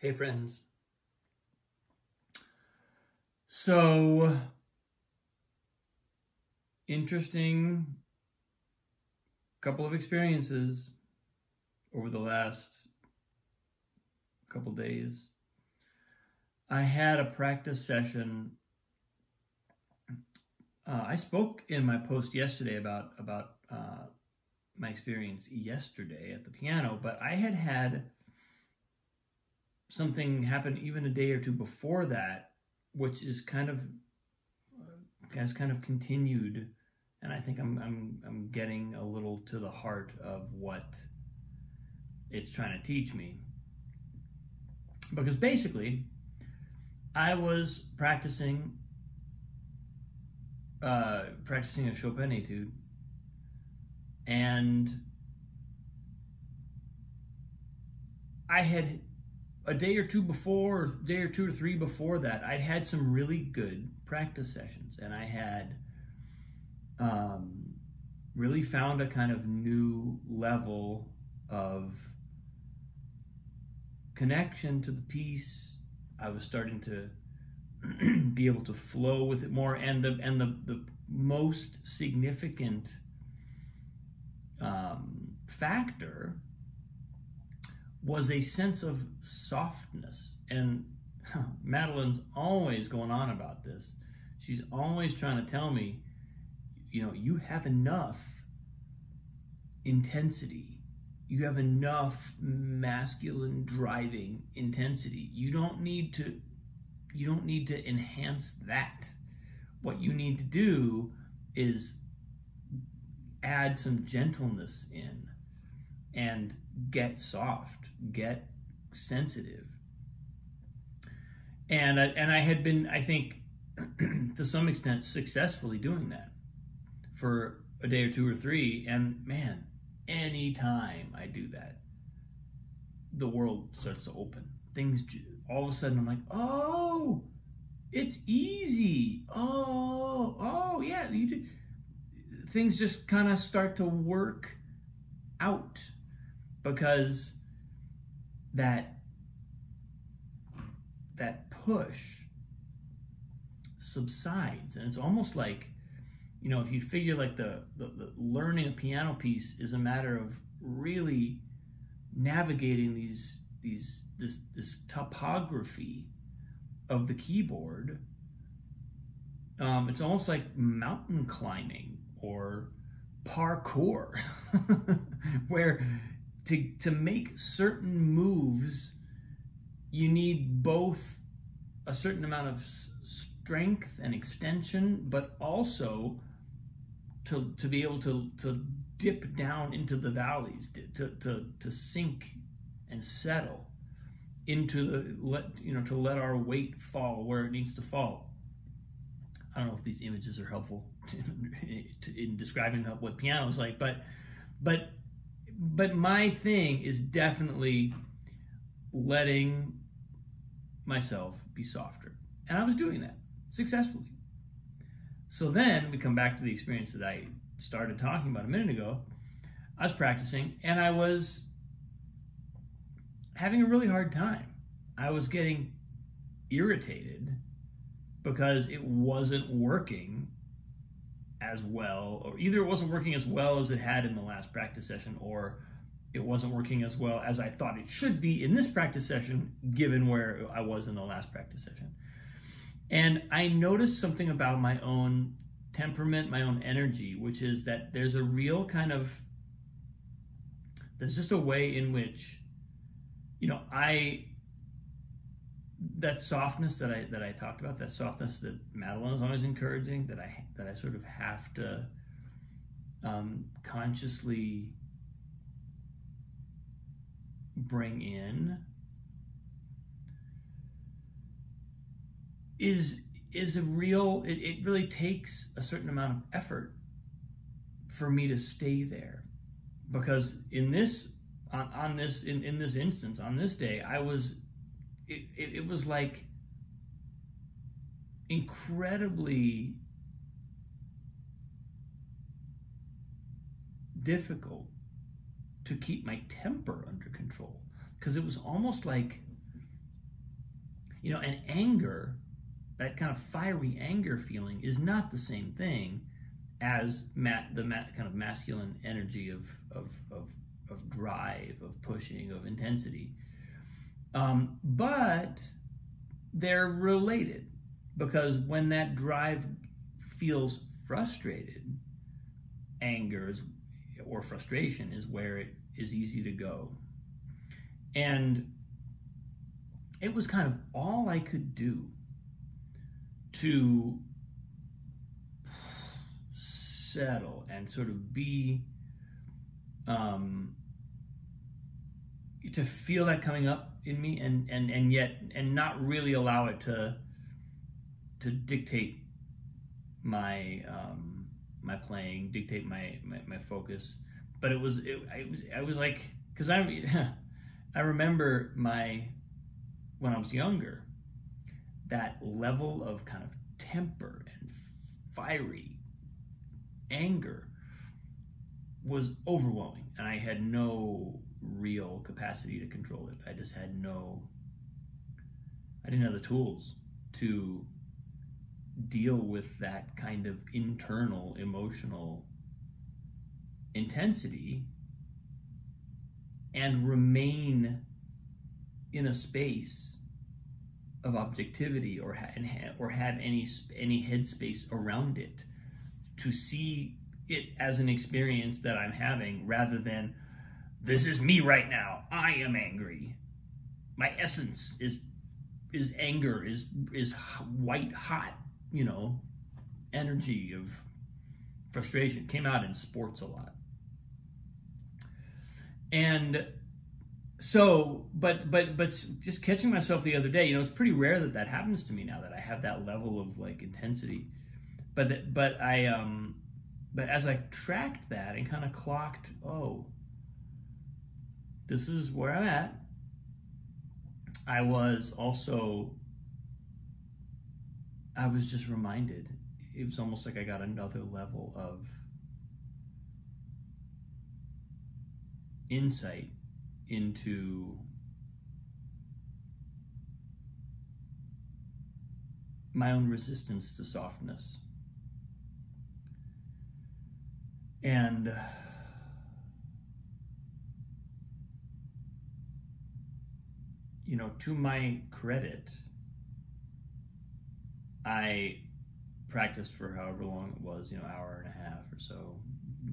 Hey friends. So, interesting couple of experiences over the last couple days. I had a practice session. I spoke in my post yesterday about my experience yesterday at the piano, but I had something happen even a day or two before that, which is has kind of continued, and I think I'm getting a little to the heart of what it's trying to teach me. Because basically, I was practicing a Chopin etude, and I had a day or two or three before that, I'd had some really good practice sessions, and I had really found a kind of new level of connection to the piece. I was starting to be able to flow with it more, and the most significant factor was a sense of softness. And Madeline's always going on about this. She's always trying to tell me, you know, you have enough intensity. You have enough masculine driving intensity. You don't need to enhance that. What you need to do is add some gentleness in and get soft, get sensitive. And I had been, I think, to some extent, successfully doing that for a day or two or three. And man, anytime I do that, the world starts to open. Things, all of a sudden, I'm like, oh, it's easy. Oh, yeah. Things just kind of start to work out, because that push subsides. And it's almost like, you know, if you figure like the learning a piano piece is a matter of really navigating this topography of the keyboard, it's almost like mountain climbing or parkour, where to make certain moves, you need both a certain amount of strength and extension, but also to be able to dip down into the valleys, to sink and settle into to let our weight fall where it needs to fall. I don't know if these images are helpful in describing what piano is like, but my thing is definitely letting myself be softer. And I was doing that successfully. So then we come back to the experience that I started talking about a minute ago. I was practicing, and I was having a really hard time. I was getting irritated because it wasn't working as well, or either it wasn't working as well as it had in the last practice session, or it wasn't working as well as I thought it should be in this practice session, given where I was in the last practice session. And I noticed something about my own temperament, my own energy, which is that there's a real kind of, there's just a way in which, you know, that softness that I talked about, that softness that Madeline is always encouraging, that I sort of have to consciously bring in, is a real, it really takes a certain amount of effort for me to stay there. Because in this instance, on this day, it was like incredibly difficult to keep my temper under control, because it was almost like You know, and anger, that kind of fiery anger feeling, is not the same thing as kind of masculine energy of drive, of pushing, of intensity. But they're related, because when that drive feels frustrated, anger or frustration is where it is easy to go. And it was kind of all I could do to settle and sort of be, to feel that coming up in me, and yet not really allow it to dictate my my playing, dictate my focus. But I was like, because I remember when I was younger, that level of kind of temper and fiery anger was overwhelming, and I had no real capacity to control it. I didn't have the tools to deal with that kind of internal emotional intensity and remain in a space of objectivity, or have any headspace around it, to see it as an experience that I'm having, rather than, this is me right now, I am angry, my essence is anger, is white hot, you know, energy of frustration. Came out in sports a lot. And so, but just catching myself the other day, you know, it's pretty rare that happens to me now, that I have that level of like intensity. But as I tracked that and kind of clocked, oh, this is where I'm at, I was just reminded. It was almost like I got another level of insight into my own resistance to softness. And you know, to my credit, I practiced for however long it was, you know, hour and a half or so,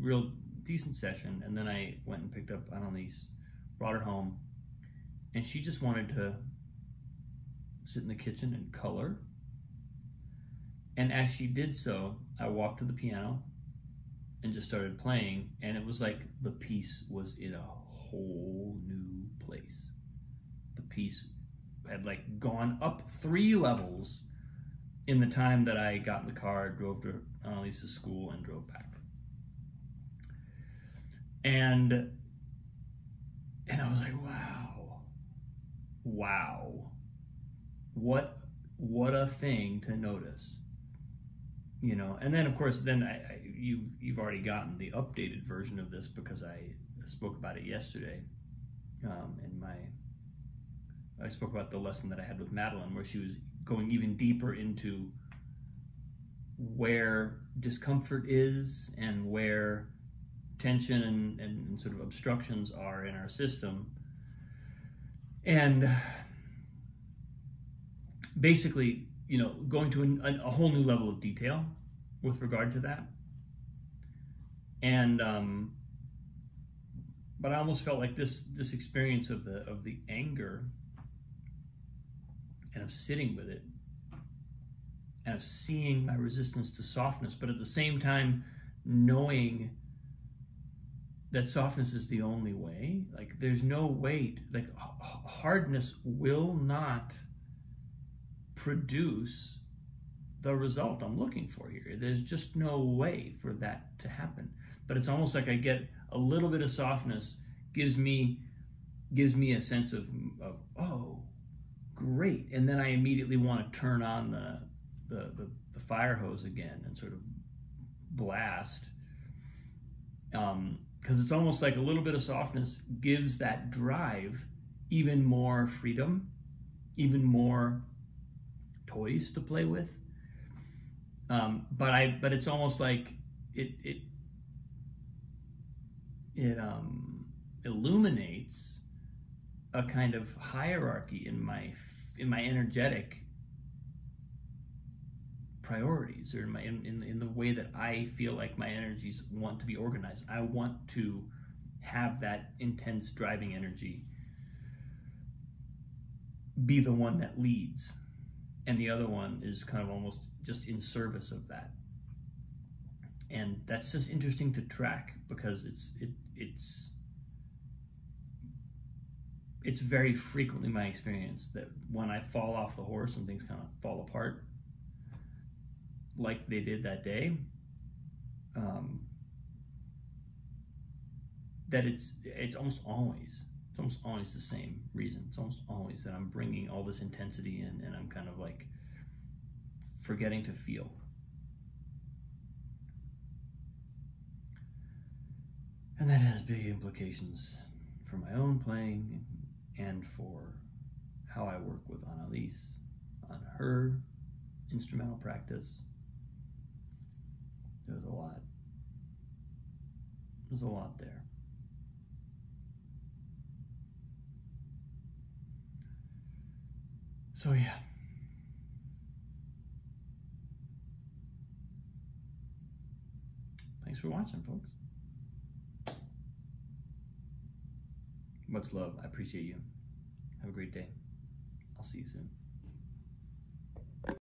real decent session. And then I went and picked up Annalise, brought her home, and she just wanted to sit in the kitchen and color. And as she did so, I walked to the piano and just started playing, and it was like the piece was in a whole new place. The piece had like gone up 3 levels in the time that I got in the car, drove to Annalise's school, and drove back. And I was like, wow, what a thing to notice, you know. And then of course, you've already gotten the updated version of this, because I spoke about it yesterday. I spoke about the lesson that I had with Madeline, where she was going even deeper into where discomfort is, and where tension and sort of obstructions are in our system. And basically, you know, going to a whole new level of detail with regard to that. And but I almost felt like this experience of the anger, and of sitting with it, and of seeing my resistance to softness, but at the same time knowing that softness is the only way. Like, there's no way, like, hardness will not produce the result I'm looking for here. There's just no way for that to happen. But it's almost like I get a little bit of softness, gives me a sense of oh, great, and then I immediately want to turn on the fire hose again and sort of blast, because it's almost like a little bit of softness gives that drive even more freedom, even more toys to play with. But it's almost like it illuminates a kind of hierarchy in my energetic priorities, or in the way that I feel like my energies want to be organized. I want to have that intense driving energy be the one that leads, and the other one is kind of almost just in service of that. And that's just interesting to track, because it's very frequently my experience that when I fall off the horse and things kind of fall apart like they did that day, that it's almost always the same reason. It's almost always that I'm bringing all this intensity in, and I'm kind of like forgetting to feel. And that has big implications for my own playing and for how I work with Annalise on her instrumental practice. There's a lot. There's a lot there. So yeah. Thanks for watching, folks. Much love. I appreciate you. Have a great day. I'll see you soon.